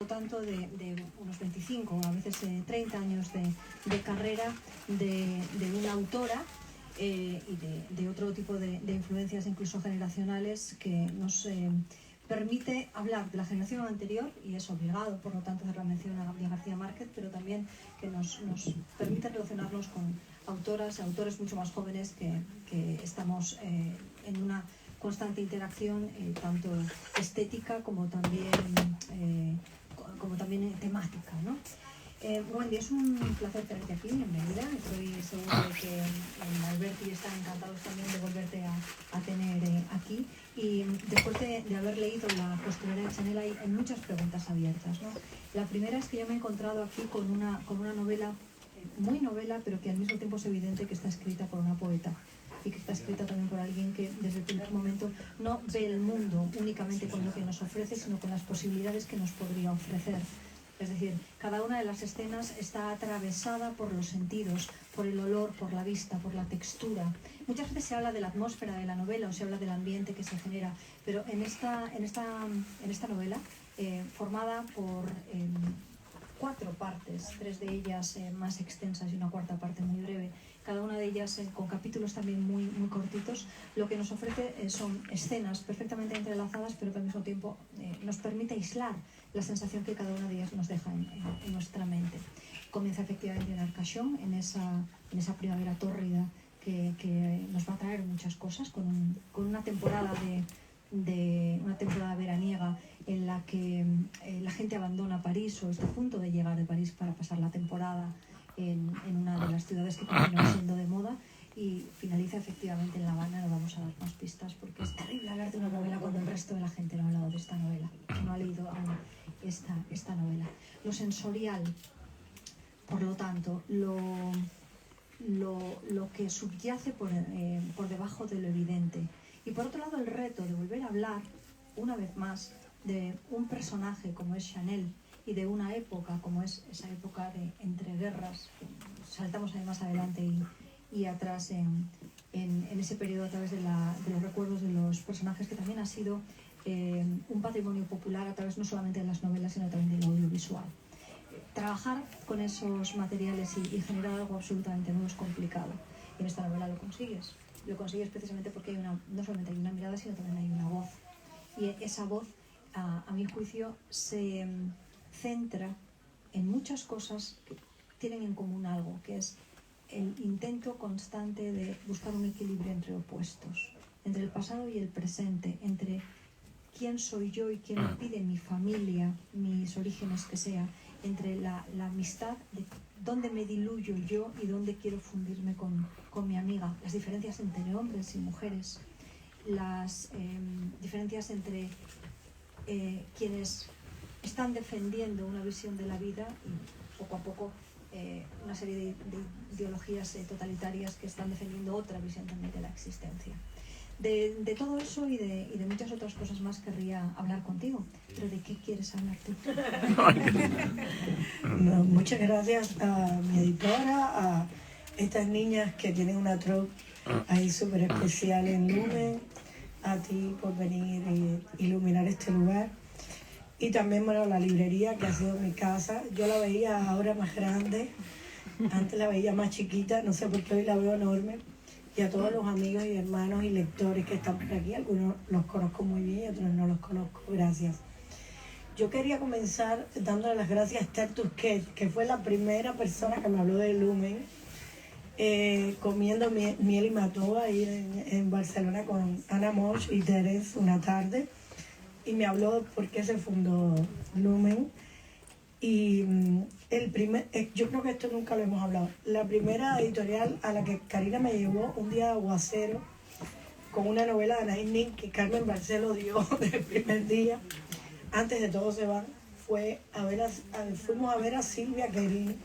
tanto de unos 25, a veces 30 años de carrera de una autora y de otro tipo de influencias incluso generacionales que nos permite hablar de la generación anterior, y es obligado por lo tanto hacer la mención a Gabriela García Márquez, pero también que nos permite relacionarnos con autoras y autores mucho más jóvenes que estamos en una constante interacción tanto estética como también temática, ¿no? Wendy, es un placer tenerte aquí, bienvenida. Estoy segura de que Alberti están encantados también de volverte a tener aquí. Y después de haber leído La costurera de Chanel hay muchas preguntas abiertas, ¿no? La primera es que yo me he encontrado aquí con una novela, muy novela, pero que al mismo tiempo es evidente que está escrita por una poeta y que está escrita también por alguien que desde el primer momento no ve el mundo únicamente con lo que nos ofrece, sino con las posibilidades que nos podría ofrecer. Es decir, cada una de las escenas está atravesada por los sentidos, por el olor, por la vista, por la textura. Muchas veces se habla de la atmósfera de la novela o se habla del ambiente que se genera, pero en esta novela, formada por 4 partes, 3 de ellas más extensas y una cuarta parte muy breve, cada una de ellas con capítulos también muy, muy cortitos, lo que nos ofrece son escenas perfectamente entrelazadas, pero que al mismo tiempo nos permite aislar la sensación que cada una de ellas nos deja en nuestra mente. Comienza efectivamente en Arcachón, en esa primavera tórrida que nos va a traer muchas cosas, con una temporada una temporada veraniega en la que la gente abandona París o está a punto de llegar de París para pasar la temporada en una de las ciudades que continúa siendo de moda, y finaliza efectivamente en La Habana. No vamos a dar más pistas porque es terrible hablar de una novela cuando el resto de la gente no ha hablado de esta novela, que no ha leído aún esta novela. Lo sensorial, por lo tanto, lo que subyace por debajo de lo evidente. Y por otro lado, el reto de volver a hablar, una vez más, de un personaje como es Chanel y de una época como es esa época de entreguerras. Saltamos ahí más adelante y atrás en ese periodo a través de los recuerdos de los personajes, que también ha sido un patrimonio popular a través no solamente de las novelas, sino también del audiovisual. Trabajar con esos materiales y generar algo absolutamente nuevo es complicado. Y en esta novela lo consigues. Lo consigues precisamente porque no solamente hay una mirada, sino también hay una voz. Y esa voz, a mi juicio, se centra en muchas cosas que tienen en común algo, que es el intento constante de buscar un equilibrio entre opuestos, entre el pasado y el presente, entre quién soy yo y quién me pide mi familia, mis orígenes que sea, entre la amistad, de dónde me diluyo yo y dónde quiero fundirme con mi amiga, las diferencias entre hombres y mujeres, las diferencias entre quienes están defendiendo una visión de la vida y poco a poco una serie de ideologías totalitarias que están defendiendo otra visión también de la existencia. De todo eso y de muchas otras cosas más querría hablar contigo. ¿Pero de qué quieres hablar tú? No, muchas gracias a mi editora, a estas niñas que tienen una troupe ahí súper especial en Lumen, a ti por venir y iluminar este lugar. Y también, bueno, la librería, que ha sido mi casa. Yo la veía ahora más grande, antes la veía más chiquita, no sé por qué hoy la veo enorme. Y a todos los amigos y hermanos y lectores que están por aquí, algunos los conozco muy bien y otros no los conozco, gracias. Yo quería comenzar dándole las gracias a Esther Tusquet, que fue la primera persona que me habló de Lumen, comiendo miel y mató ahí en Barcelona con Ana Mosch y Teres una tarde, y me habló de por qué se fundó Lumen. Y yo creo que esto nunca lo hemos hablado. La primera editorial a la que Karina me llevó un día de aguacero con una novela de Anaïs Nin que Carmen Barceló dio del primer día, antes de Todos se van, fuimos a ver a Silvia Querini.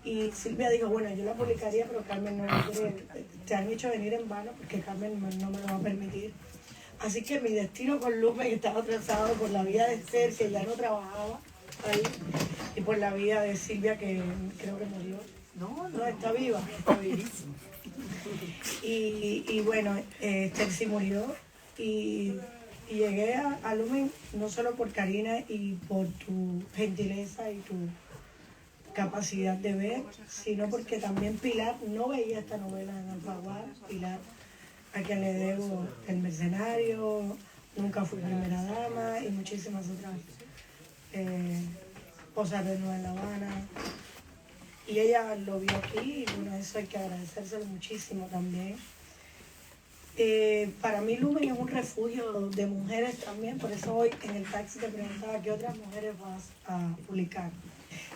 Y Silvia dijo, bueno, yo la publicaría, pero Carmen no la quiere, te han hecho venir en vano porque Carmen no me lo va a permitir. Así que mi destino con Lumen estaba trazado por la vida de Esther, que ya no trabajaba ahí, y por la vida de Silvia, que creo que murió. No, está viva. Está vivísima. Y bueno, Esther sí murió, y Y llegué a Lumen no solo por Karina y por tu gentileza y tu capacidad de ver, sino porque también Pilar no veía esta novela en Alfaguara. Pilar, a quien le debo El Mercenario, Nunca fui primera dama y muchísimas otras cosas de Nueva en La Habana. Y ella lo vio aquí y bueno, eso hay que agradecérselo muchísimo también. Para mí Lumen es un refugio de mujeres también, por eso hoy en el taxi te preguntaba qué otras mujeres vas a publicar.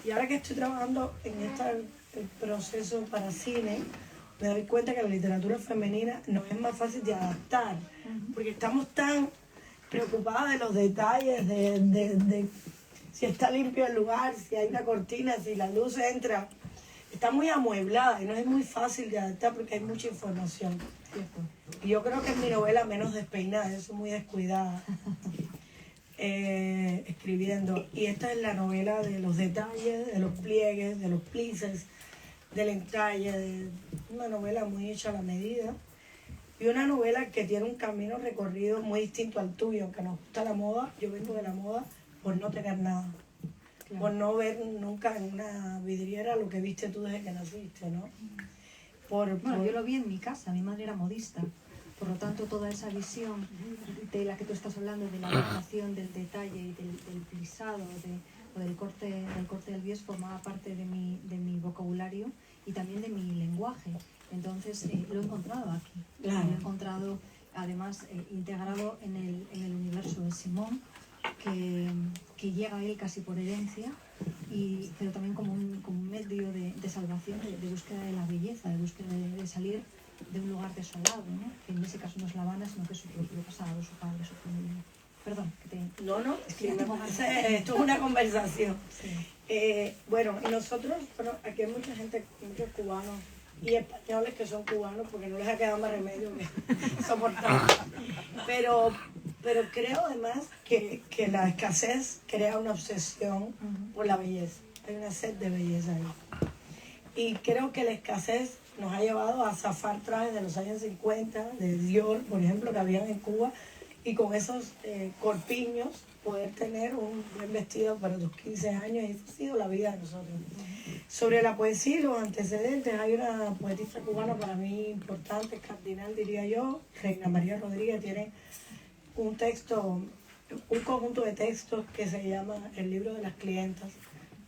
Y ahora que estoy trabajando en el proceso para cine, me doy cuenta que la literatura femenina nos es más fácil de adaptar, porque estamos tan preocupadas de los detalles, de si está limpio el lugar, si hay una cortina, si la luz entra. Está muy amueblada y no es muy fácil de adaptar porque hay mucha información. Y yo creo que es mi novela menos despeinada, yo soy muy descuidada escribiendo. Y esta es la novela de los detalles, de los pliegues, de los plices, del entalle, una novela muy hecha a la medida. Y una novela que tiene un camino recorrido muy distinto al tuyo, aunque nos gusta la moda. Yo vengo de la moda por no tener nada. Claro. Por no ver nunca en una vidriera lo que viste tú desde que naciste, ¿no? Bueno, yo lo vi en mi casa, mi madre era modista, por lo tanto toda esa visión de la que tú estás hablando, de la adaptación, del detalle y del plisado o del corte del bies formaba parte de mi vocabulario y también de mi lenguaje. Entonces lo he encontrado aquí, claro. Lo he encontrado además integrado en el universo de Simón, que llega a él casi por herencia, pero también como un medio de salvación, de búsqueda de la belleza, de búsqueda de salir de un lugar desolado, ¿no? Que en ese caso no es La Habana, sino que es su propio pasado, su padre, su familia. Perdón, que te... No, es que esto es una conversación. Sí. Bueno, y nosotros, aquí hay mucha gente, muchos cubanos y españoles que son cubanos porque no les ha quedado más remedio que soportar. Pero creo además que la escasez crea una obsesión por la belleza. Hay una sed de belleza ahí. Y creo que la escasez nos ha llevado a zafar trajes de los años 50, de Dior, por ejemplo, que habían en Cuba, y con esos corpiños poder tener un buen vestido para tus 15 años, y esa ha sido la vida de nosotros. Sobre la poesía y los antecedentes, hay una poetista cubana para mí importante, cardinal diría yo, Reina María Rodríguez, tiene un conjunto de textos que se llama El libro de las clientas,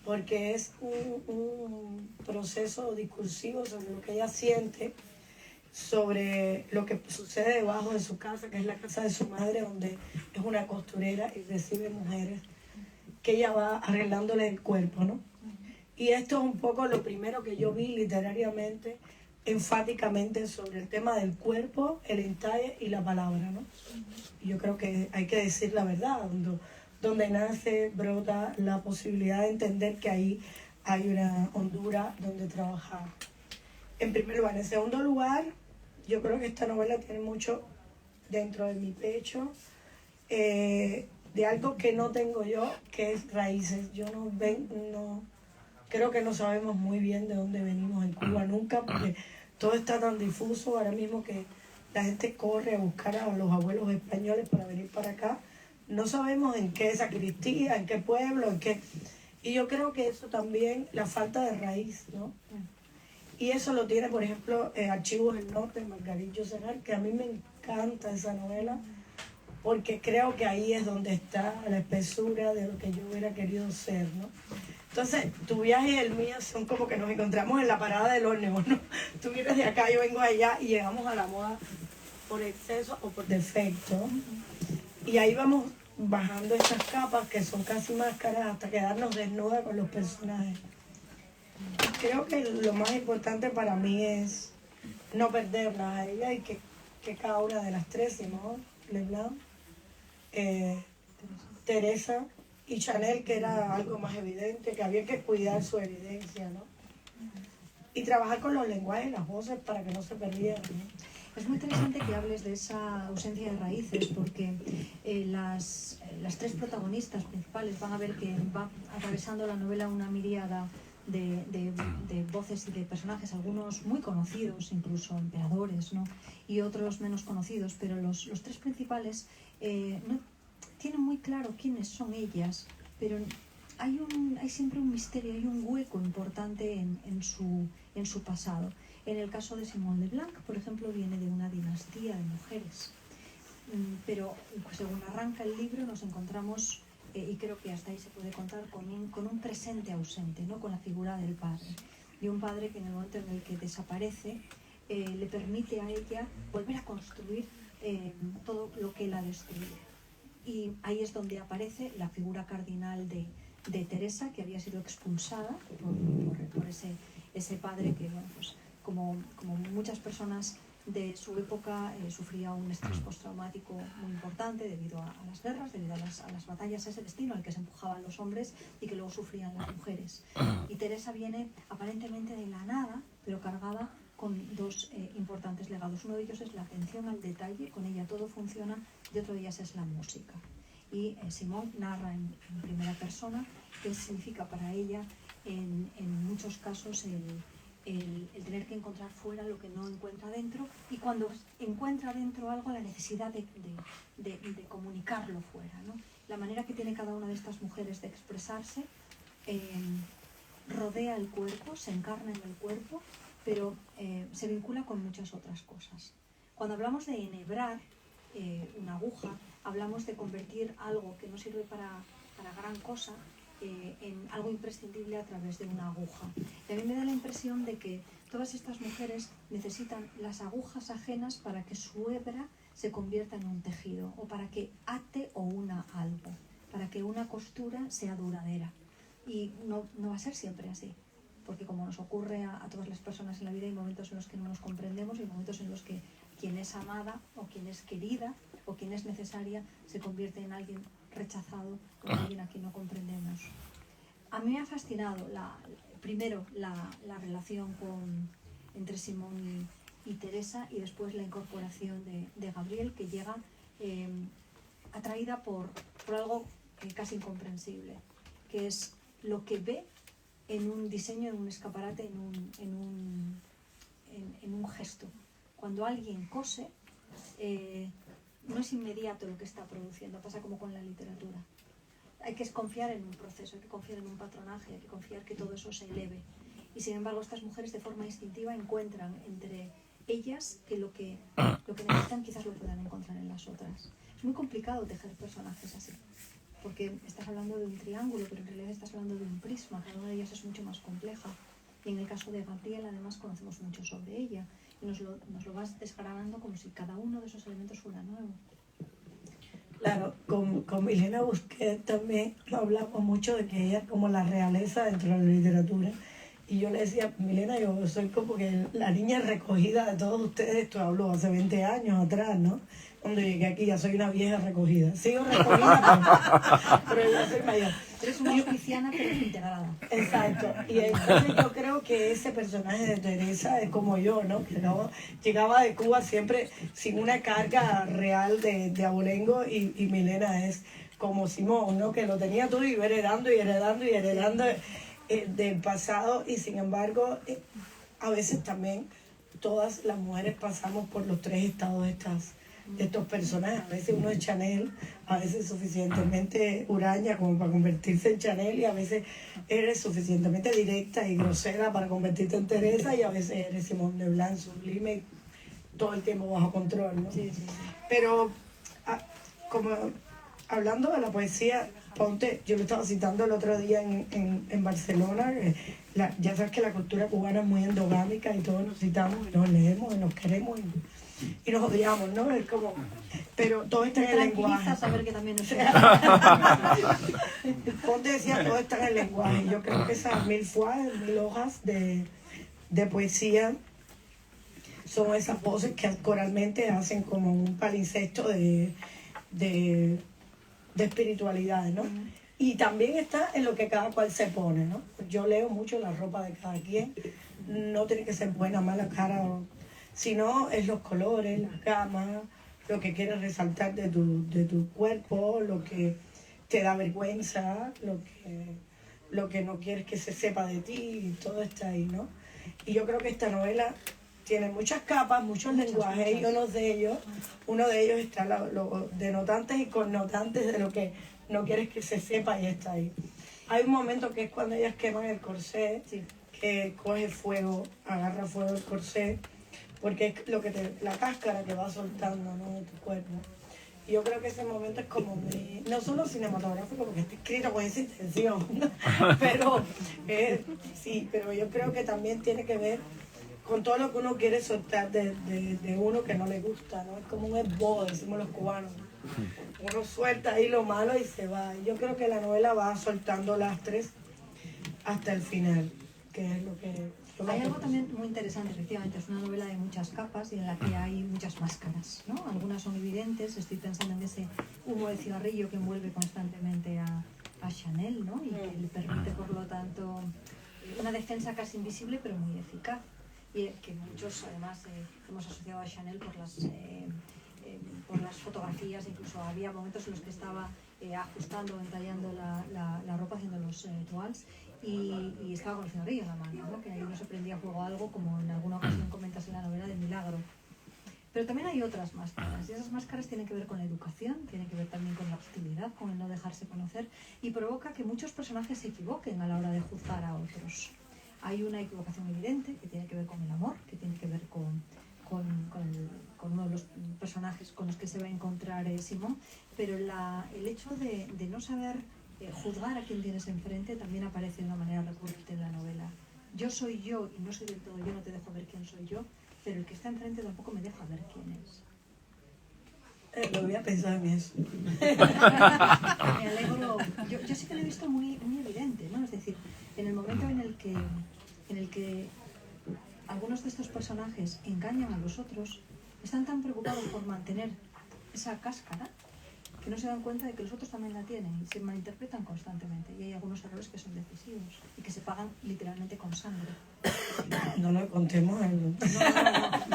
porque es un proceso discursivo sobre lo que ella siente, sobre lo que sucede debajo de su casa, que es la casa de su madre, donde es una costurera y recibe mujeres, que ella va arreglándole el cuerpo, ¿no? Y esto es un poco lo primero que yo vi literariamente, enfáticamente sobre el tema del cuerpo, el entalle y la palabra, ¿no? Y yo creo que hay que decir la verdad, donde nace, brota la posibilidad de entender que ahí hay una hondura donde trabajar. En primer lugar. En segundo lugar, yo creo que esta novela tiene mucho dentro de mi pecho, de algo que no tengo yo, que es raíces. Yo creo que no sabemos muy bien de dónde venimos en Cuba nunca, porque todo está tan difuso ahora mismo que la gente corre a buscar a los abuelos españoles para venir para acá. No sabemos en qué sacristía, en qué pueblo, en qué... Y yo creo que eso también, la falta de raíz, ¿no? Y eso lo tiene, por ejemplo, Archivos del Norte, de Margarito Serral, que a mí me encanta esa novela, porque creo que ahí es donde está la espesura de lo que yo hubiera querido ser, ¿no? Entonces, tu viaje y el mío son como que nos encontramos en la parada del ómnibus, ¿no? Tú vienes de acá, yo vengo de allá y llegamos a la moda por exceso o por defecto. Y ahí vamos bajando estas capas que son casi máscaras hasta quedarnos desnudas con los personajes. Creo que lo más importante para mí es no perderlas a ella y que cada una de las tres, Simón, Leblanc, Teresa y Chanel, que era algo más evidente, que había que cuidar su evidencia, ¿no? Y trabajar con los lenguajes y las voces para que no se perdieran, ¿no? Es muy interesante que hables de esa ausencia de raíces, porque las tres protagonistas principales van a ver que va atravesando la novela una miríada de voces y de personajes, algunos muy conocidos, incluso emperadores, ¿no? Y otros menos conocidos, pero los tres principales no tienen muy claro quiénes son ellas, pero hay siempre un misterio, hay un hueco importante en su pasado. En el caso de Simone de Blanc, por ejemplo, viene de una dinastía de mujeres, pero según arranca el libro nos encontramos, y creo que hasta ahí se puede contar, con un presente ausente, ¿no? Con la figura del padre, y un padre que en el momento en el que desaparece le permite a ella volver a construir todo lo que la destruye. Y ahí es donde aparece la figura cardinal de Teresa, que había sido expulsada por ese padre que, bueno, pues, como muchas personas de su época, sufría un estrés postraumático muy importante debido a las guerras, debido a las batallas, ese destino al que se empujaban los hombres y que luego sufrían las mujeres. Y Teresa viene aparentemente de la nada, pero cargada con dos importantes legados. Uno de ellos es la atención al detalle, con ella todo funciona, y otro de ellas es la música. Y Simone narra en primera persona qué significa para ella en muchos casos el tener que encontrar fuera lo que no encuentra dentro, y cuando encuentra dentro algo, la necesidad de comunicarlo fuera, ¿no? La manera que tiene cada una de estas mujeres de expresarse rodea el cuerpo, se encarna en el cuerpo, pero se vincula con muchas otras cosas. Cuando hablamos de enhebrar una aguja, hablamos de convertir algo que no sirve para gran cosa en algo imprescindible a través de una aguja. Y a mí me da la impresión de que todas estas mujeres necesitan las agujas ajenas para que su hebra se convierta en un tejido, o para que ate o una algo, para que una costura sea duradera. Y no va a ser siempre así, porque como nos ocurre a todas las personas en la vida, hay momentos en los que no nos comprendemos, y hay momentos en los que quien es amada o quien es querida o quien es necesaria se convierte en alguien rechazado, o en alguien a quien no comprendemos. A mí me ha fascinado primero la relación entre Simone y Teresa, y después la incorporación de Gabriel, que llega atraída por algo casi incomprensible, que es lo que ve en un diseño, en un escaparate, en un gesto. Cuando alguien cose, no es inmediato lo que está produciendo, pasa como con la literatura. Hay que confiar en un proceso, hay que confiar en un patronaje, hay que confiar que todo eso se eleve. Y sin embargo, estas mujeres de forma instintiva encuentran entre ellas que lo que necesitan quizás lo puedan encontrar en las otras. Es muy complicado tejer personajes así, porque estás hablando de un triángulo, pero en realidad estás hablando de un prisma, cada una de ellas es mucho más compleja. Y en el caso de Gabriel, además, conocemos mucho sobre ella, y nos lo vas desgranando como si cada uno de esos elementos fuera nuevo. Claro, con Milena Busquets también hablamos mucho de que ella es como la realeza dentro de la literatura. Y yo le decía, Milena, yo soy como que la niña recogida de todos ustedes. Esto hablo hace 20 años atrás, ¿no? Cuando llegué aquí ya soy una vieja recogida. Sigo recogida, pero ya soy mayor. Eres una hospiciana, pero integrada. Exacto. Y entonces yo creo que ese personaje de Teresa es como yo, ¿no? Que llegaba de Cuba siempre sin una carga real de abolengo, y Milena es como Simón, ¿no? Que lo tenía todo y iba heredando y heredando y heredando del pasado, y sin embargo a veces también todas las mujeres pasamos por los tres estados de estos personajes. A veces uno es Chanel, a veces suficientemente huraña como para convertirse en Chanel, y a veces eres suficientemente directa y grosera para convertirte en Teresa, y a veces eres Simone de Blanc, sublime, todo el tiempo bajo control, ¿no? Sí. Pero como hablando de la poesía, ponte, yo lo estaba citando el otro día en Barcelona, ya sabes que la cultura cubana es muy endogámica y todos nos citamos y nos leemos y nos queremos y nos odiamos, ¿no? Es como, pero todo está en el lenguaje. Saber que también nos Ponte decía, todo está en el lenguaje. Yo creo que esas 1000 hojas de poesía son esas voces que coralmente hacen como un palincesto de espiritualidad, ¿no? Y también está en lo que cada cual se pone, ¿no? Yo leo mucho la ropa de cada quien, no tiene que ser buena, mala cara, sino es los colores, las gamas, lo que quieres resaltar de tu cuerpo, lo que te da vergüenza, lo que no quieres que se sepa de ti, y todo está ahí, ¿no? Y yo creo que esta novela tiene muchas capas, muchos lenguajes, y uno de ellos está los denotantes y connotantes de lo que no quieres que se sepa y está ahí. Hay un momento que es cuando ellas queman el corsé, que coge fuego, agarra fuego el corsé, porque es lo que la cáscara que va soltando, ¿no?, de tu cuerpo. Y yo creo que ese momento es como no solo cinematográfico, porque está escrito con esa intención, pero sí, pero yo creo que también tiene que ver con todo lo que uno quiere soltar de uno que no le gusta, ¿no? Es como un esbozo, decimos los cubanos. Uno suelta ahí lo malo y se va. Yo creo que la novela va soltando lastres hasta el final, que es lo que... Hay algo también muy interesante, efectivamente, es una novela de muchas capas y en la que hay muchas máscaras, ¿no? Algunas son evidentes, estoy pensando en ese humo de cigarrillo que envuelve constantemente a Chanel, ¿no? Y que le permite, por lo tanto, una defensa casi invisible pero muy eficaz. Y que muchos, además, hemos asociado a Chanel por las fotografías, incluso había momentos en los que estaba ajustando, entallando la ropa, haciendo los toals, y estaba con el cigarrillo en la mano, ¿no? Que ahí no se prendía fuego a algo, como en alguna ocasión comentas en la novela de Milagro. Pero también hay otras máscaras, y esas máscaras tienen que ver con la educación, tienen que ver también con la hostilidad, con el no dejarse conocer, y provoca que muchos personajes se equivoquen a la hora de juzgar a otros. Hay una equivocación evidente que tiene que ver con el amor, que tiene que ver con uno de los personajes con los que se va a encontrar Simón, pero el hecho de no saber juzgar a quien tienes enfrente también aparece de una manera recurrente en la novela. Yo soy yo y no soy del todo yo, no te dejo ver quién soy yo, pero el que está enfrente tampoco me deja ver quién es. Lo voy a pensar en eso. Me alegro. Yo sí que lo he visto muy, muy evidente, ¿no? Es decir, en el momento en el que algunos de estos personajes engañan a los otros, están tan preocupados por mantener esa cáscara que no se dan cuenta de que los otros también la tienen y se malinterpretan constantemente. Y hay algunos errores que son decisivos y que se pagan literalmente con sangre. No lo contemos. No.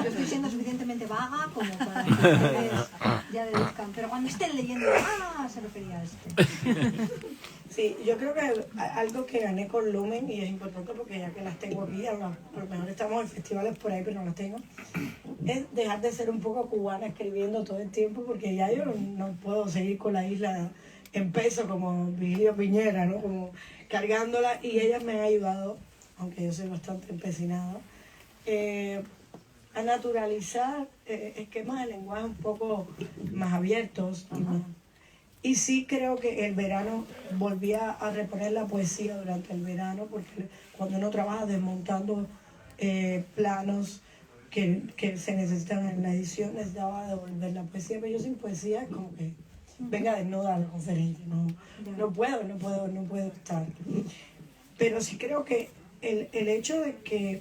Yo estoy siendo suficientemente vaga como para que ustedes ya deduzcan. Pero cuando estén leyendo, se refería a este. Sí, yo creo que algo que gané con Lumen, y es importante porque ya que las tengo aquí, a lo mejor estamos en festivales por ahí, pero no las tengo, es dejar de ser un poco cubana escribiendo todo el tiempo, porque ya yo no puedo seguir con la isla en peso como Vigilio Piñera, ¿no? Como cargándola, y ellas me han ayudado, aunque yo soy bastante empecinada, a naturalizar esquemas de lenguaje un poco más abiertos y más. Y sí creo que el verano volvía a reponer la poesía durante el verano, porque cuando uno trabaja desmontando planos que se necesitan en la edición, necesitaba devolver la poesía, pero yo sin poesía es como que venga desnuda a la conferencia, no puedo estar. Pero sí creo que el hecho de que,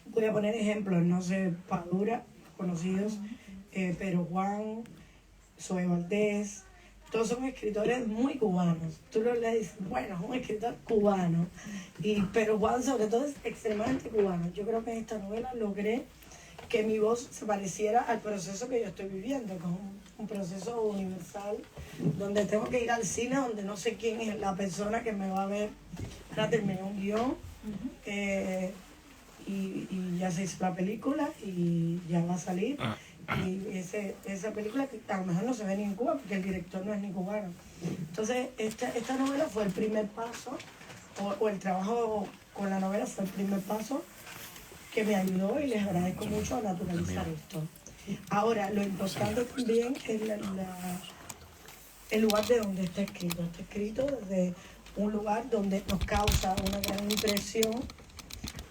voy a poner ejemplos, no sé, Padura, conocidos, pero Juan, Zoe Valdés, todos son escritores muy cubanos. Tú lo lees y dices, bueno, es un escritor cubano. Pero Juan sobre todo es extremadamente cubano. Yo creo que en esta novela logré que mi voz se pareciera al proceso que yo estoy viviendo, que es un proceso universal, donde tengo que ir al cine, donde no sé quién es la persona que me va a ver. Ahora terminé un guión, y ya se hizo la película y ya va a salir. Y esa película que a lo mejor no se ve ni en Cuba porque el director no es ni cubano. Entonces esta novela fue el primer paso, o el trabajo con la novela fue el primer paso que me ayudó, y les agradezco mucho a naturalizar esto. Ahora, lo importante también es el lugar de donde está escrito. Está escrito desde un lugar donde nos causa una gran impresión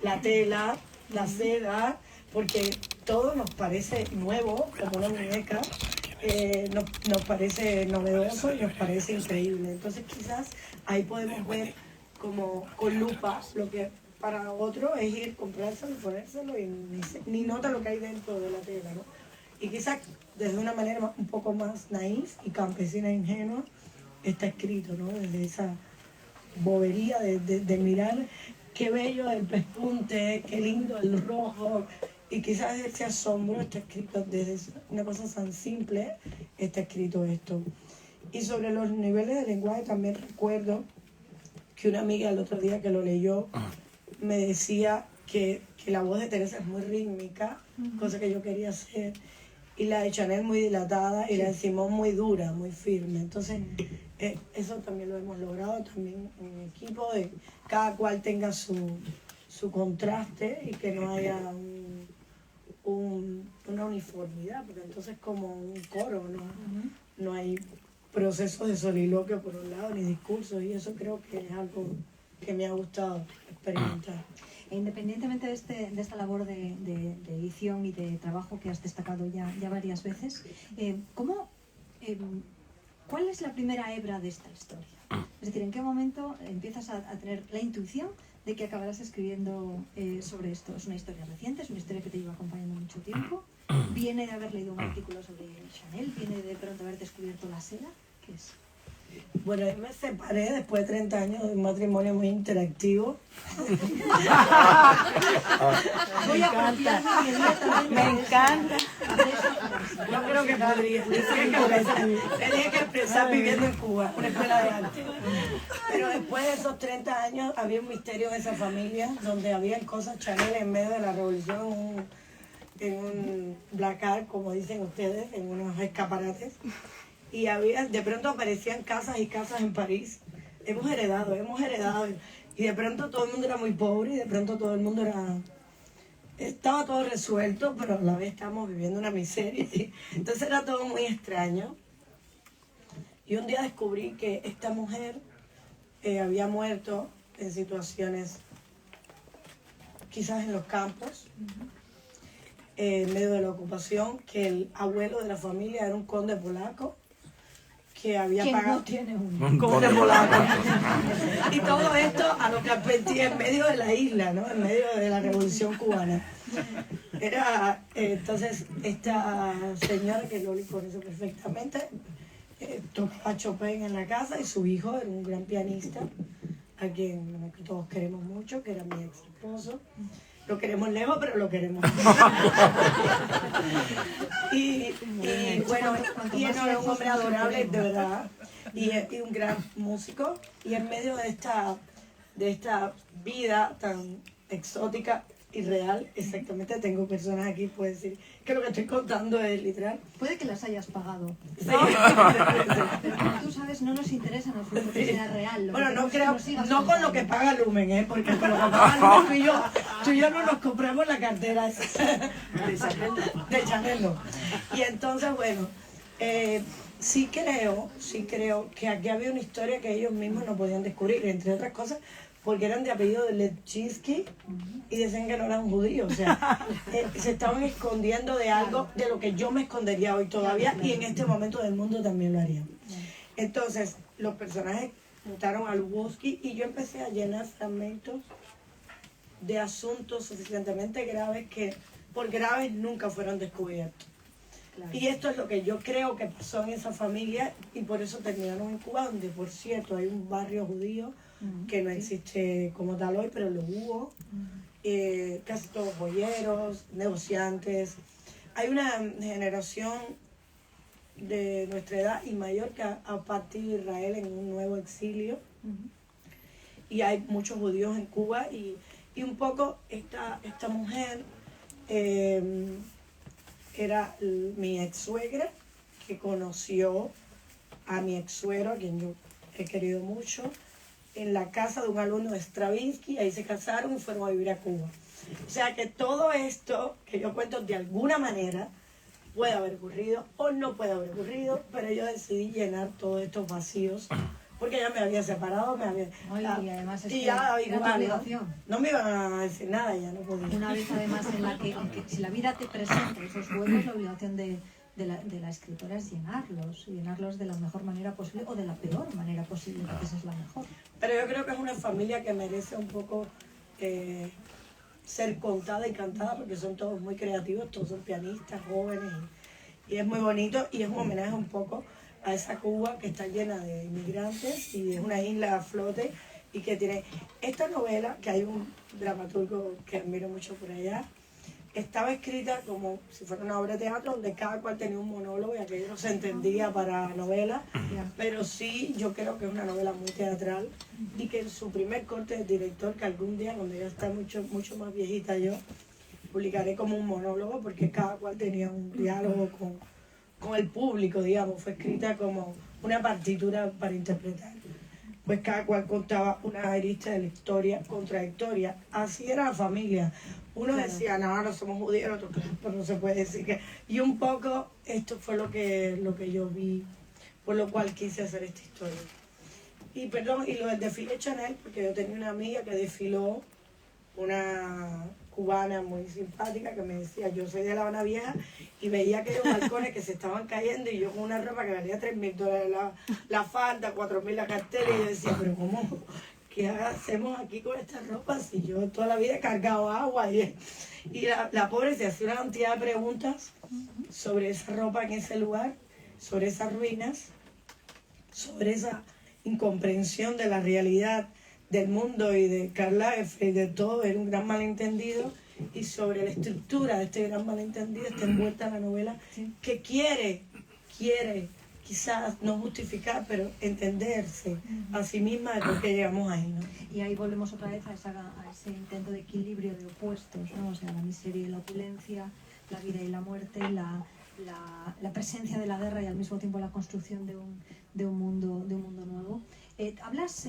la tela, la seda, porque todo nos parece nuevo, como una muñeca, nos parece novedoso y nos parece increíble. Entonces quizás ahí podemos ver como con lupa lo que para otro es ir, comprárselo y ponérselo y ni nota lo que hay dentro de la tela, ¿no? Y quizás desde una manera un poco más naif y campesina e ingenua está escrito, ¿no? Desde esa bobería de mirar qué bello el pespunte, qué lindo el rojo, y quizás ese asombro está escrito desde una cosa tan simple, está escrito esto. Y sobre los niveles de lenguaje también recuerdo que una amiga el otro día que lo leyó me decía que la voz de Teresa es muy rítmica, cosa que yo quería hacer, y la de Chanel muy dilatada y la de Simón muy dura, muy firme. Entonces, eso también lo hemos logrado también en mi equipo, de cada cual tenga su contraste y que no haya una uniformidad, porque entonces como un coro, no hay procesos de soliloquio por un lado, ni discursos, y eso creo que es algo que me ha gustado experimentar. Independientemente de esta labor de edición y de trabajo que has destacado ya varias veces, ¿cuál es la primera hebra de esta historia? Es decir, ¿en qué momento empiezas a tener la intuición de que acabarás escribiendo sobre esto? ¿Es una historia reciente? ¿Es una historia que te lleva acompañando mucho tiempo? ¿Viene de haber leído un artículo sobre Chanel? ¿Viene de pronto haber descubierto la seda? ¿Qué es? Bueno, yo me separé después de 30 años de un matrimonio muy interactivo. Voy a apropiarme inmediatamente. Me encanta. Yo creo que podría. Tenía que empezar viviendo en Cuba, una escuela de arte. Pero después de esos 30 años había un misterio en esa familia, donde habían cosas Chanel en medio de la revolución, en un placar, como dicen ustedes, en unos escaparates. Y de pronto aparecían casas y casas en París. Hemos heredado. Y de pronto todo el mundo era muy pobre y de pronto todo el mundo estaba todo resuelto, pero a la vez estábamos viviendo una miseria. Entonces era todo muy extraño. Y un día descubrí que esta mujer había muerto en situaciones, quizás en los campos, en medio de la ocupación, que el abuelo de la familia era un conde polaco, que había pagado... No tiene un conde polaco. Y todo esto a lo que aprendí en medio de la isla, ¿no? En medio de la revolución cubana. Entonces, esta señora, que Loli conoce perfectamente, tocaba Chopin en la casa, y su hijo era un gran pianista, a quien todos queremos mucho, que era mi ex esposo. Lo queremos lejos, pero lo queremos. y bueno, y él no es un hombre adorable, de verdad, y un gran músico. Y en medio de esta vida tan exótica y real, exactamente, tengo personas aquí, puedo decir que lo que estoy contando es literal. Puede que las hayas pagado. Sí. Pero como tú sabes, no nos interesa en absoluto que sea real. Bueno, no creo, no con lo que paga Lumen, porque con lo que paga Lumen tú y yo no nos compramos la cartera de Chanel, no. Y entonces, bueno, sí creo que aquí había una historia que ellos mismos no podían descubrir, entre otras cosas, porque eran de apellido de Levchinsky y decían que no eran judíos. O sea, se estaban escondiendo de algo de lo que yo me escondería hoy todavía, y en este momento del mundo también lo haría. Entonces, los personajes juntaron a Lubowski y yo empecé a llenar fragmentos de asuntos suficientemente graves que por graves nunca fueron descubiertos. Claro. Y esto es lo que yo creo que pasó en esa familia, y por eso terminaron en Cuba, donde, por cierto, hay un barrio judío que no existe como tal hoy, pero lo hubo. Casi todos joyeros, negociantes. Hay una generación de nuestra edad y mayor que ha partido de Israel en un nuevo exilio. Y hay muchos judíos en Cuba, y un poco esta mujer era mi ex suegra, que conoció a mi ex suegro, a quien yo he querido mucho, en la casa de un alumno de Stravinsky. Ahí se casaron y fueron a vivir a Cuba. O sea que todo esto que yo cuento, de alguna manera puede haber ocurrido o no puede haber ocurrido, pero yo decidí llenar todos estos vacíos, porque ya me había separado, y además es y que ya era tu obligación. No me iban a decir nada, ya no podía. Una vez además en la que si la vida te presenta esos huecos, la obligación de la escritora es llenarlos de la mejor manera posible o de la peor manera posible, porque esa es la mejor. Pero yo creo que es una familia que merece un poco ser contada y cantada, porque son todos muy creativos, todos son pianistas, jóvenes, y es muy bonito, y es un homenaje un poco a esa Cuba que está llena de inmigrantes y es una isla a flote, y que tiene esta novela, que hay un dramaturgo que admiro mucho por allá, estaba escrita como si fuera una obra de teatro donde cada cual tenía un monólogo y aquello no se entendía para novela, pero sí yo creo que es una novela muy teatral y que en su primer corte de director, que algún día cuando ya está mucho más viejita yo, publicaré como un monólogo porque cada cual tenía un diálogo con el público, digamos, fue escrita como una partitura para interpretar. Pues cada cual contaba una arista de la historia contradictoria. Así era la familia. Uno decía, no somos judíos, otro, claro, pero no se puede decir que... Y un poco esto fue lo que yo vi, por lo cual quise hacer esta historia. Y perdón, y lo del desfile Chanel, porque yo tenía una amiga que desfiló, una cubana muy simpática que me decía, yo soy de La Habana Vieja, y veía aquellos balcones que se estaban cayendo y yo con una ropa que valía $3.000 la falda, 4.000 la cartera, y yo decía, pero ¿cómo? ¿Qué hacemos aquí con esta ropa si yo toda la vida he cargado agua? Y la pobre se hacía una cantidad de preguntas sobre esa ropa en ese lugar, sobre esas ruinas, sobre esa incomprensión de la realidad del mundo y de Karl Lagerfeld y de todo, era un gran malentendido, y sobre la estructura de este gran malentendido está envuelta la novela, que quiere quizás no justificar, pero entenderse a sí misma de por qué llegamos ahí, ¿no? Y ahí volvemos otra vez a ese intento de equilibrio de opuestos, ¿no? O sea, la miseria y la opulencia, la vida y la muerte, la presencia de la guerra y al mismo tiempo la construcción de un mundo nuevo. Hablas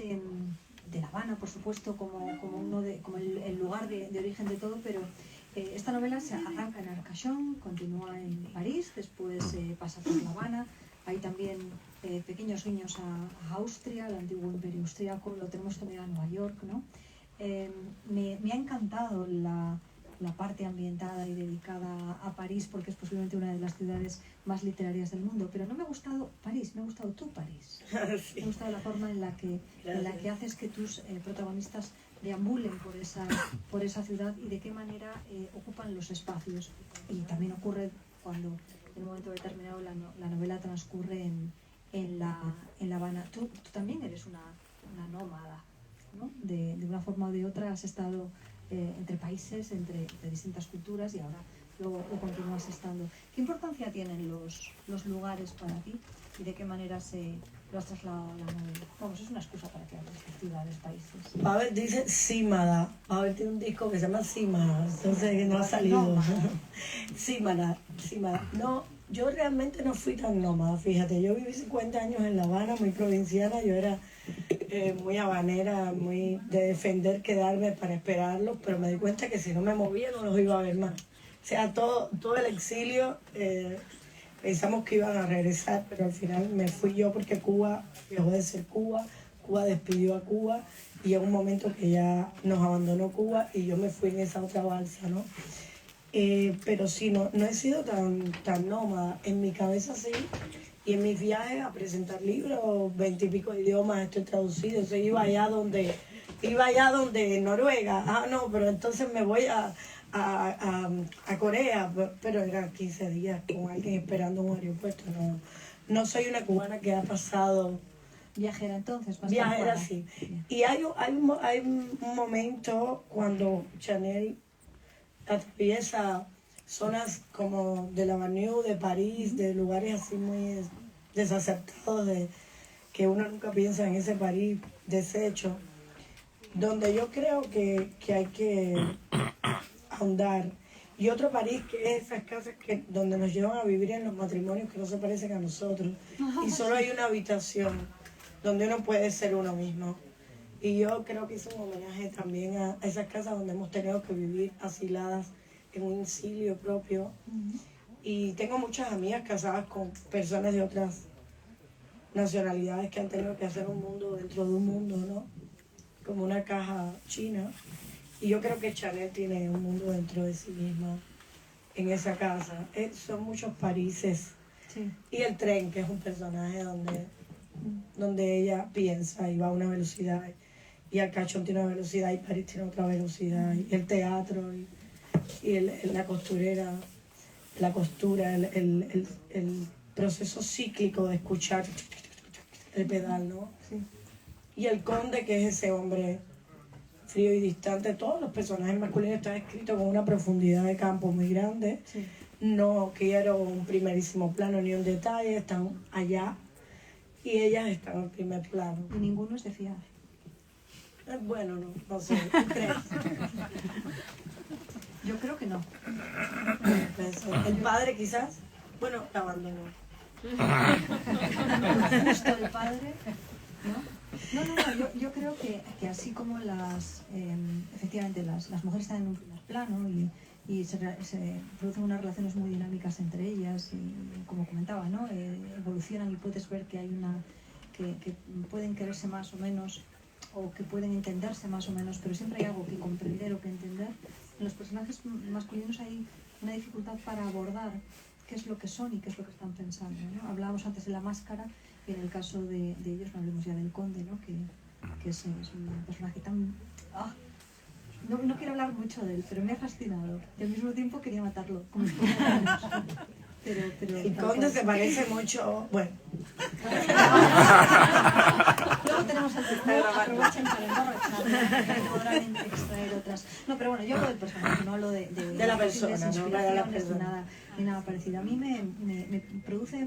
de La Habana, por supuesto, como el lugar de origen de todo, pero esta novela se arranca en Arcachon, continúa en París, después pasa por La Habana. Hay también pequeños guiños a Austria, al antiguo imperio austriaco, lo tenemos también a Nueva York, ¿no? Me ha encantado la parte ambientada y dedicada a París, porque es posiblemente una de las ciudades más literarias del mundo, pero no me ha gustado París, me ha gustado tu París. Sí. Me ha gustado la forma en la que haces que tus protagonistas deambulen por esa ciudad y de qué manera ocupan los espacios. Y también ocurre cuando en un momento determinado la novela transcurre en La Habana. Tú también eres una nómada, ¿no? De una forma o de otra has estado entre países, entre distintas culturas, y ahora lo continúas estando. ¿Qué importancia tienen los lugares para ti y de qué manera lo has trasladado a la novela? Vamos, es una excusa para que hables de ciudades, países. Pavel dice Símada. Pavel tiene un disco que se llama Símada, entonces no ha salido. Símada. No, yo realmente no fui tan nómada, fíjate. Yo viví 50 años en La Habana, muy provinciana. Yo era muy habanera, muy de defender, quedarme para esperarlos, pero me di cuenta que si no me movía no los iba a ver más. O sea, todo el exilio, pensamos que iban a regresar, pero al final me fui yo porque Cuba dejó de ser Cuba, Cuba despidió a Cuba, y llegó un momento que ya nos abandonó Cuba y yo me fui en esa otra balsa, ¿no? Pero sí, no he sido tan nómada. En mi cabeza sí, y en mis viajes a presentar libros, 20 y pico de idiomas, estoy traducido. O sea, iba allá donde Noruega, no, pero entonces me voy a Corea, pero eran 15 días con alguien esperando en un aeropuerto. No soy una cubana que ha pasado... Viajera entonces, viajera, sí. Y hay un momento cuando Chanel atraviesa zonas como de la Banlieue, de París, de lugares así muy desacertados, que uno nunca piensa en ese París deshecho, donde yo creo que hay que ahondar. Y otro París que es esas casas donde nos llevan a vivir en los matrimonios que no se parecen a nosotros, y solo hay una habitación donde uno puede ser uno mismo. Y yo creo que hice un homenaje también a esas casas donde hemos tenido que vivir asiladas en un exilio propio. Y tengo muchas amigas casadas con personas de otras nacionalidades que han tenido que hacer un mundo dentro de un mundo, ¿no? Como una caja china. Y yo creo que Chanel tiene un mundo dentro de sí misma en esa casa. Son muchos Parises. Sí. Y el tren, que es un personaje donde ella piensa y va a una velocidad, y Arcachon tiene una velocidad y París tiene otra velocidad, y el teatro y la costurera, la costura, el proceso cíclico de escuchar el pedal, ¿no? Sí. Y el conde, que es ese hombre frío y distante. Todos los personajes masculinos están escritos con una profundidad de campo muy grande. Sí. No quiero un primerísimo plano ni un detalle, están allá y ellas están en primer plano. Y ninguno es de fiar. Bueno, no sé, ¿tú crees? Yo creo que no. El padre quizás, bueno, la abandonó. Justo el padre, ¿no? No, yo creo que así como efectivamente las mujeres están en un primer plano y se producen unas relaciones muy dinámicas entre ellas y como comentaba, ¿no? Evolucionan y puedes ver que hay que pueden quererse más o menos o que pueden entenderse más o menos, pero siempre hay algo que comprender o que entender. En los personajes masculinos hay una dificultad para abordar qué es lo que son y qué es lo que están pensando, ¿no? Hablábamos antes de la máscara y en el caso de ellos no hablemos ya del conde, ¿no? Que es un personaje tan... No quiero hablar mucho de él, pero me ha fascinado y al mismo tiempo quería matarlo como si fuera un pero El conde se parece mucho, bueno. Luego tenemos al tercero, aprovechen para emborracharlo, podrán extraer otras. No, pero bueno, yo hablo del personaje, no hablo de la persona, no de la persona. Ni nada parecido. A mí me produce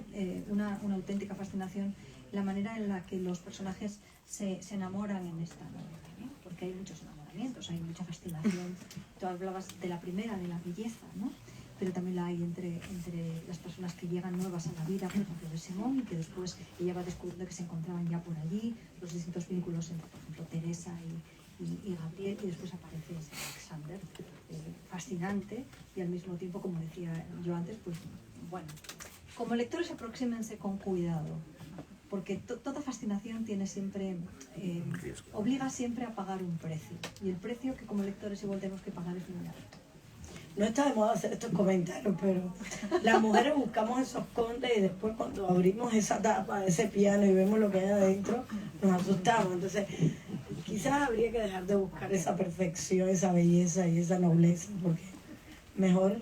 una auténtica fascinación la manera en la que los personajes se enamoran en esta novela, ¿no? Porque hay muchos enamoramientos, hay mucha fascinación. Tú hablabas de la primera, de la belleza, ¿no? Pero también la hay entre las personas que llegan nuevas a la vida, por ejemplo, de Simón, y que después ella va descubriendo que se encontraban ya por allí, los distintos vínculos entre, por ejemplo, Teresa y Gabriel, y después aparece ese Alexander, fascinante, y al mismo tiempo, como decía yo antes, pues bueno, como lectores aproxímense con cuidado, porque toda fascinación tiene siempre, obliga siempre a pagar un precio, y el precio que como lectores igual tenemos que pagar es muy alto. No está de moda hacer estos comentarios, pero las mujeres buscamos esos condes y después cuando abrimos esa tapa de ese piano y vemos lo que hay adentro, nos asustamos. Entonces, quizás habría que dejar de buscar esa perfección, esa belleza y esa nobleza, porque mejor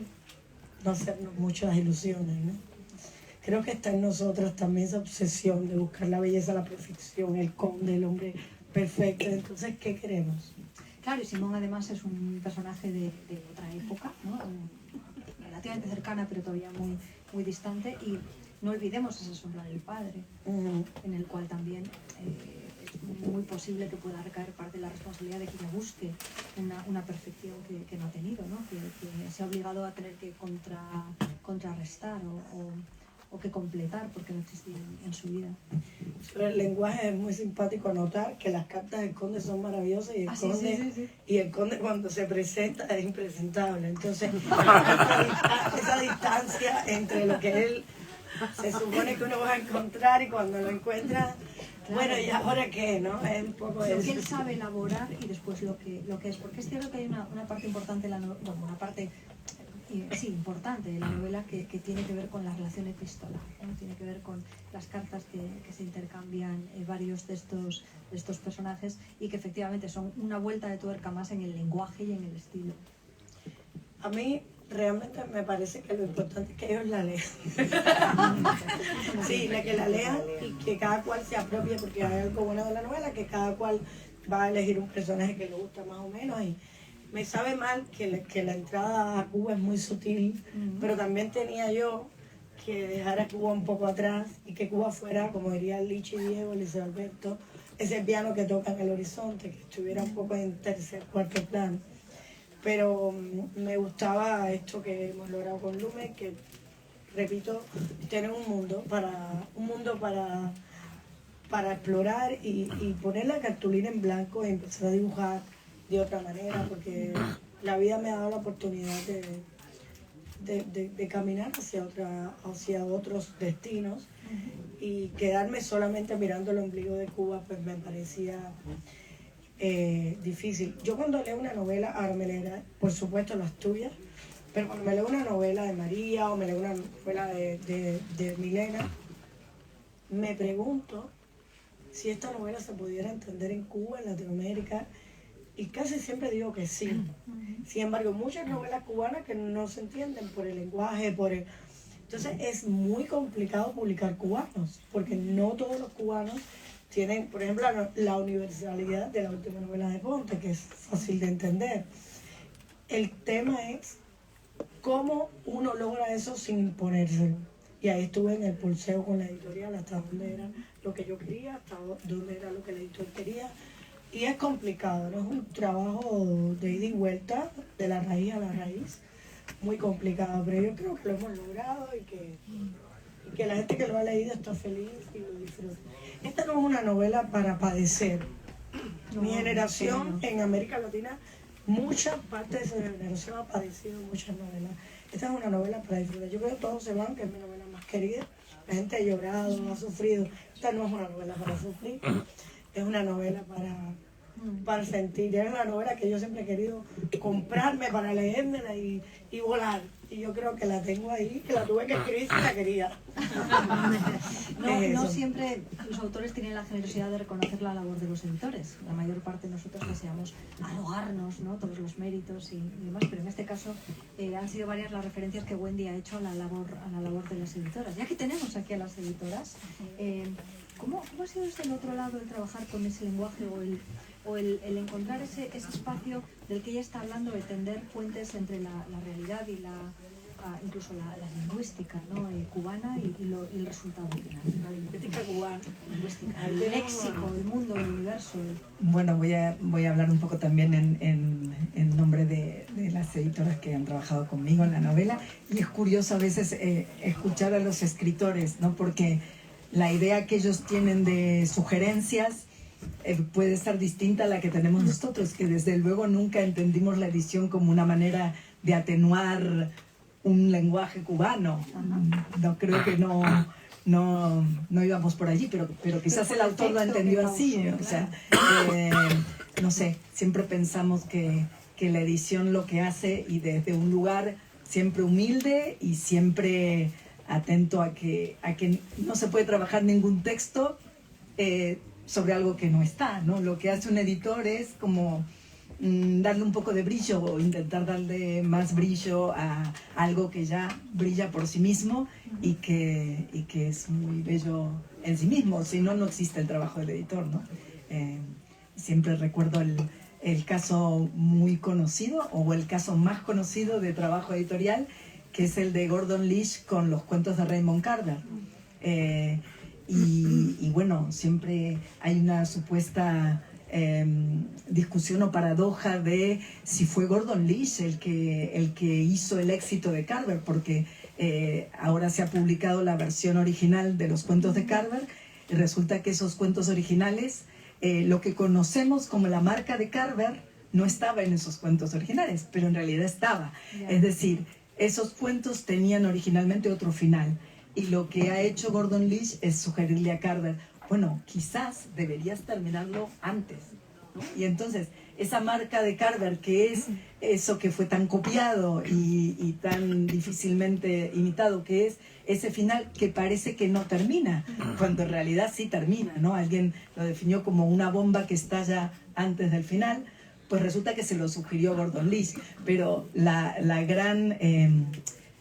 no hacernos muchas ilusiones, ¿no? Creo que está en nosotras también esa obsesión de buscar la belleza, la perfección, el conde, el hombre perfecto. Entonces, ¿qué queremos? Claro, y Simón además es un personaje de otra época, ¿no? Relativamente cercana, pero todavía muy, muy distante. Y no olvidemos esa sombra del padre, en el cual también es muy posible que pueda recaer parte de la responsabilidad de que ella busque una perfección que no ha tenido, ¿no? Que se ha obligado a tener que contrarrestar o que completar porque no existía en su vida. Sobre el lenguaje es muy simpático notar que las cartas del conde son maravillosas y el conde cuando se presenta es impresentable. Entonces, esa distancia entre lo que él se supone que uno va a encontrar y cuando lo encuentra, claro, bueno, ¿y ahora qué? ¿No? Es un poco lo que él sabe elaborar y después lo que es. Porque es cierto que hay una parte importante, una parte sí, importante de la novela que tiene que ver con la relación epistolar, ¿no? Tiene que ver con las cartas que se intercambian varios de estos personajes y que efectivamente son una vuelta de tuerca más en el lenguaje y en el estilo. A mí realmente me parece que lo importante es que ellos la lean. Sí, que la lean y que cada cual se apropie, porque hay algo bueno de la novela, que cada cual va a elegir un personaje que le gusta más o menos. Y me sabe mal que la entrada a Cuba es muy sutil, pero también tenía yo que dejar a Cuba un poco atrás y que Cuba fuera, como diría Lichi Diego, Liceo Alberto, ese piano que toca en el horizonte, que estuviera un poco en tercer, cuarto plano. Pero me gustaba esto que hemos logrado con Lumen, que, repito, tener un mundo para explorar y poner la cartulina en blanco y empezar a dibujar de otra manera, porque la vida me ha dado la oportunidad de caminar hacia otros destinos y quedarme solamente mirando el ombligo de Cuba, pues me parecía difícil. Yo cuando leo una novela, ahora me leeré, por supuesto, las tuyas, pero cuando me leo una novela de María o me leo una novela de Milena, me pregunto si esta novela se pudiera entender en Cuba, en Latinoamérica, y casi siempre digo que sí. Sin embargo, muchas novelas cubanas que no se entienden por el lenguaje, Entonces es muy complicado publicar cubanos, porque no todos los cubanos tienen, por ejemplo, la universalidad de la última novela de Ponte, que es fácil de entender. El tema es cómo uno logra eso sin imponérselo. Y ahí estuve en el pulseo con la editorial, hasta dónde era lo que yo quería, hasta dónde era lo que el editor quería. Y es complicado, ¿no? Es un trabajo de ida y vuelta, de la raíz a la raíz, muy complicado, pero yo creo que lo hemos logrado y que la gente que lo ha leído está feliz y lo disfruta. Esta no es una novela para padecer. Mi generación en América Latina, mucha parte de esa generación ha padecido muchas novelas. Esta es una novela para disfrutar. Yo creo que Todos se van, que es mi novela más querida. La gente ha llorado, ha sufrido. Esta no es una novela para sufrir, es una novela para sentir. Es una novela que yo siempre he querido comprarme para leérmela y volar. Y yo creo que la tengo ahí, que la tuve que escribir si la quería. No siempre los autores tienen la generosidad de reconocer la labor de los editores. La mayor parte de nosotros deseamos arrogarnos, ¿no?, todos los méritos y demás, pero en este caso han sido varias las referencias que Wendy ha hecho a la labor de las editoras. Ya que tenemos aquí a las editoras, ¿cómo ha sido desde el otro lado el trabajar con ese lenguaje o el encontrar ese espacio del que ella está hablando, de tender puentes entre la realidad y incluso la lingüística, ¿no?, cubana y el resultado final? La lingüística cubana, el léxico, el mundo, el universo. Bueno, voy a hablar un poco también en nombre de las editoras que han trabajado conmigo en la novela, y es curioso a veces escuchar a los escritores, ¿no?, porque la idea que ellos tienen de sugerencias puede ser distinta a la que tenemos nosotros, que desde luego nunca entendimos la edición como una manera de atenuar un lenguaje cubano. No creo que no íbamos por allí, pero quizás el autor lo entendió así. O sea, no sé, siempre pensamos que la edición lo que hace, y desde un lugar siempre humilde y siempre atento a que no se puede trabajar ningún texto sobre algo que no está, ¿no? Lo que hace un editor es como darle un poco de brillo, o intentar darle más brillo a algo que ya brilla por sí mismo y que es muy bello en sí mismo. Si no, no existe el trabajo del editor, ¿no? Siempre recuerdo el caso muy conocido, o el caso más conocido de trabajo editorial, que es el de Gordon Lish con los cuentos de Raymond Carver. Y bueno, siempre hay una supuesta discusión o paradoja de si fue Gordon Lish el que hizo el éxito de Carver, porque ahora se ha publicado la versión original de los cuentos de Carver, y resulta que esos cuentos originales, lo que conocemos como la marca de Carver, no estaba en esos cuentos originales, pero en realidad estaba. Es decir, esos cuentos tenían originalmente otro final. Y lo que ha hecho Gordon Lish es sugerirle a Carver, bueno, quizás deberías terminarlo antes, ¿no? Y entonces, esa marca de Carver, que es eso que fue tan copiado y tan difícilmente imitado, que es ese final que parece que no termina, cuando en realidad sí termina, ¿no? Alguien lo definió como una bomba que estalla antes del final, pues resulta que se lo sugirió Gordon Lish. Pero la gran...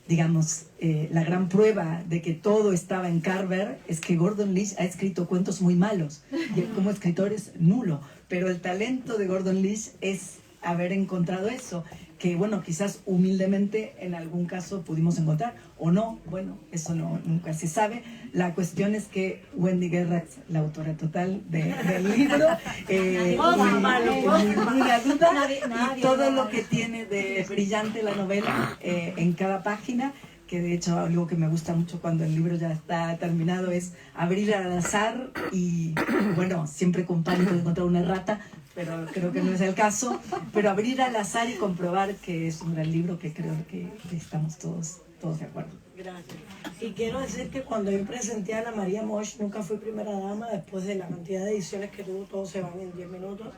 la gran prueba de que todo estaba en Carver es que Gordon Lish ha escrito cuentos muy malos y él como escritor es nulo, pero el talento de Gordon Lish es haber encontrado eso, que bueno, quizás humildemente en algún caso pudimos encontrar, o no, bueno, eso nunca se sabe. La cuestión es que Wendy Guerratz, la autora total del libro, ninguna duda, y todo lo que tiene de brillante la novela en cada página, que de hecho algo que me gusta mucho cuando el libro ya está terminado es abrir al azar, y bueno, siempre con pánico de encontrar una errata, pero creo que no es el caso, pero abrir al azar y comprobar que es un gran libro, que creo que estamos todos de acuerdo. Gracias. Y quiero decir que cuando yo presenté a Ana María Mosch, nunca fui primera dama, después de la cantidad de ediciones que tuvo, Todos se van en 10 minutos.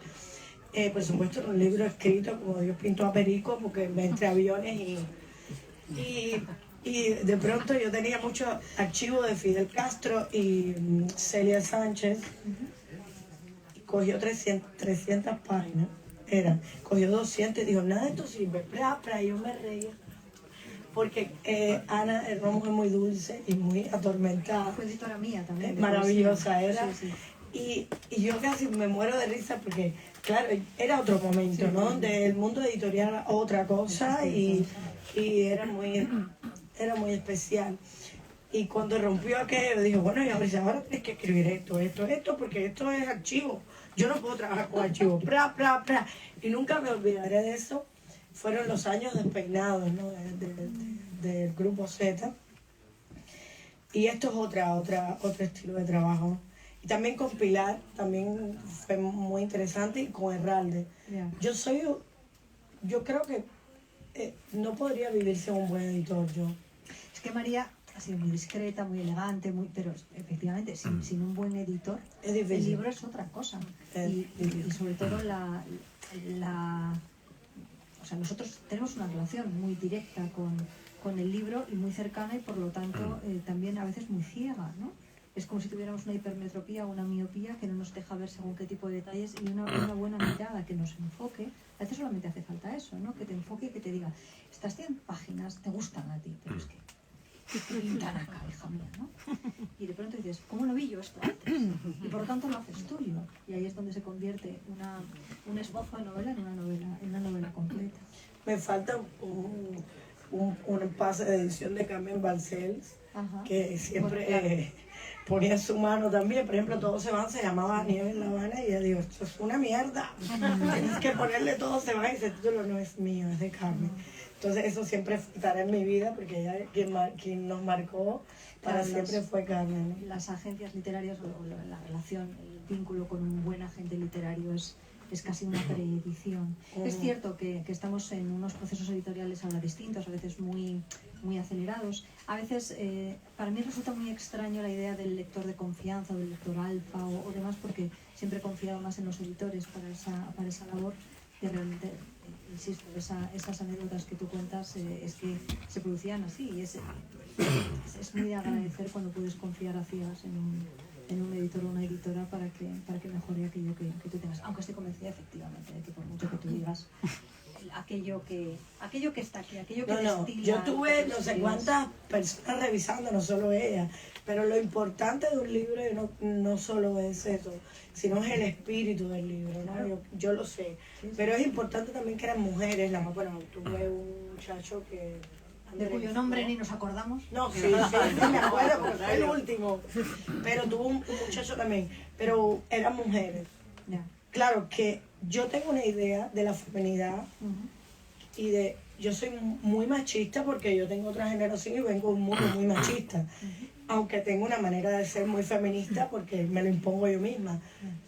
Por supuesto, era un libro escrito como Dios pintó a Perico, porque entre aviones y de pronto yo tenía muchos archivos de Fidel Castro y Celia Sánchez. Cogió 300 páginas, cogió 200 y dijo, nada de esto sirve, y yo me reía, porque Ana era una mujer muy dulce y muy atormentada. Fue editora mía también. Maravillosa era. Sí. Y yo casi me muero de risa porque, claro, era otro momento, ¿no? Donde el mundo editorial era otra cosa y era muy especial. Y cuando rompió aquello, dijo, bueno, y ahora tienes que escribir esto, porque esto es archivo. Yo no puedo trabajar con archivos, bla, bla, bla. Y nunca me olvidaré de eso. Fueron los años despeinados, ¿no? Del grupo Z. Y esto es otro estilo de trabajo. Y también con Pilar, también fue muy interesante, y con Herralde. Yeah. Yo creo que no podría vivir sin un buen editor, yo. Es que María ha sido muy discreta, muy elegante, pero efectivamente sin un buen editor Es difícil. el libro es otra cosa. Y sobre todo o sea, nosotros tenemos una relación muy directa con el libro y muy cercana, y por lo tanto también a veces muy ciega, ¿no? Es como si tuviéramos una hipermetropía o una miopía que no nos deja ver según qué tipo de detalles, y una buena mirada que nos enfoque. A veces solamente hace falta eso, ¿no? Que te enfoque y que te diga, estas 100 páginas te gustan a ti, pero es que ¿qué pintan acá, hija mía, ¿no? Y de pronto dices, ¿cómo no vi yo esto antes? Y por lo tanto lo haces tuyo. Y ahí es donde se convierte un esbozo de novela en una novela completa. Me falta un pase de edición de Carmen Balcells, que siempre ponía su mano también. Por ejemplo, Todos se van, se llamaba Nieve en La Habana, y yo digo, esto es una mierda. Tienes que ponerle Todos se van, y ese título no es mío, es de Carmen. Entonces eso siempre estará en mi vida, porque ella quien nos marcó para siempre fue Carmen, ¿no? Las agencias literarias, o la relación, el vínculo con un buen agente literario es casi una preedición. Es cierto que estamos en unos procesos editoriales ahora distintos, a veces muy acelerados. A veces para mí resulta muy extraño la idea del lector de confianza, o del lector alfa o demás, porque siempre he confiado más en los editores para esa labor. Y realmente, insisto, esas anécdotas que tú cuentas es que se producían así, y es muy de agradecer cuando puedes confiar a ciegas en un editor o una editora para que mejore aquello que tú tengas, aunque estoy convencida efectivamente de que por mucho que tú digas aquello que está aquí, aquello que destila. Yo tuve no sé cuántas personas revisando, no solo ella, pero lo importante de un libro no solo es eso, sino es el espíritu del libro, ¿no? Claro. Yo lo sé, pero es importante también que eran mujeres. Bueno, tuve un muchacho que... ¿De cuyo nombre ni nos acordamos? No, sí, me acuerdo, porque fue el último. Pero tuvo un muchacho también, pero eran mujeres. Ya. Claro que yo tengo una idea de la feminidad y yo soy muy machista, porque yo tengo otra generación y vengo de un mundo muy machista. Aunque tengo una manera de ser muy feminista, porque me lo impongo yo misma.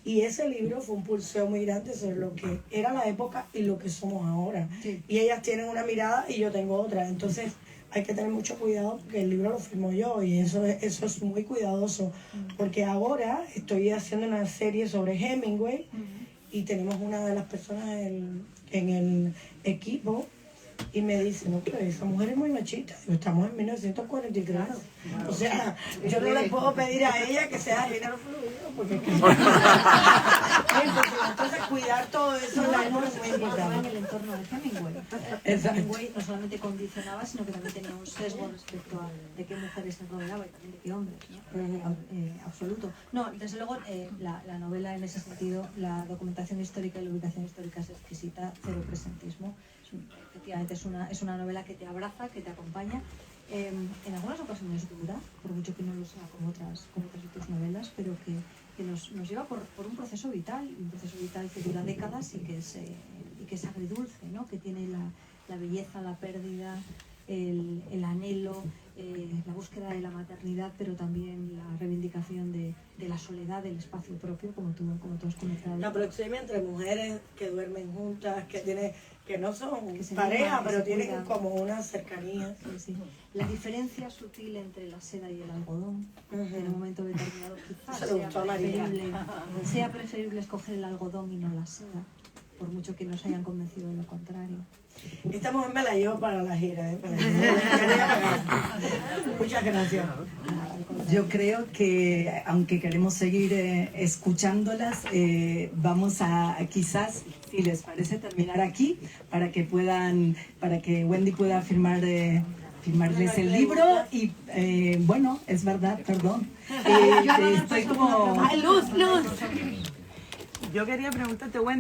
Y ese libro fue un pulseo muy grande sobre lo que era la época y lo que somos ahora. Sí. Y ellas tienen una mirada y yo tengo otra. Entonces hay que tener mucho cuidado, porque el libro lo firmo yo, y eso es muy cuidadoso. Porque ahora estoy haciendo una serie sobre Hemingway, y tenemos una de las personas en el equipo, y me dice, no, pero esa mujer es muy machista. Digo, estamos en 1943. Claro. O sea, yo no le puedo pedir a ella que sea género fluido, porque es que... Entonces, cuidar todo eso es muy importante. En el entorno de Hemingway. Hemingway no solamente condicionaba, sino que también tenía un sesgo respecto a de qué mujeres se rodeaba y también de qué hombres, ¿no? Absoluto. No, desde luego, la novela en ese sentido, la documentación histórica y la ubicación histórica es exquisita, cero presentismo. Efectivamente es una novela que te abraza, que te acompaña. En algunas ocasiones dura, por mucho que no lo sea como otras de tus novelas, pero que nos lleva por un proceso vital que dura décadas, y que es agridulce, ¿no? Que tiene la belleza, la pérdida, el anhelo, la búsqueda de la maternidad, pero también la reivindicación de la soledad, del espacio propio, como tú has comentado. La proxemia entre mujeres que duermen juntas, que no son Que se pareja, miman, que pero se tienen cuidan. como una cercanía. Sí. La diferencia sutil entre la seda y el algodón, en un momento determinado quizás sea preferible escoger el algodón y no la seda, por mucho que nos hayan convencido de lo contrario. Esta mujer me la llevo para la gira, Muchas gracias. Yo creo que, aunque queremos seguir escuchándolas, vamos a quizás, si les parece, terminar aquí, para que Wendy pueda firmar firmarles el libro y bueno, es verdad, perdón. Estoy como... Luz. Yo quería preguntarte, Wendy.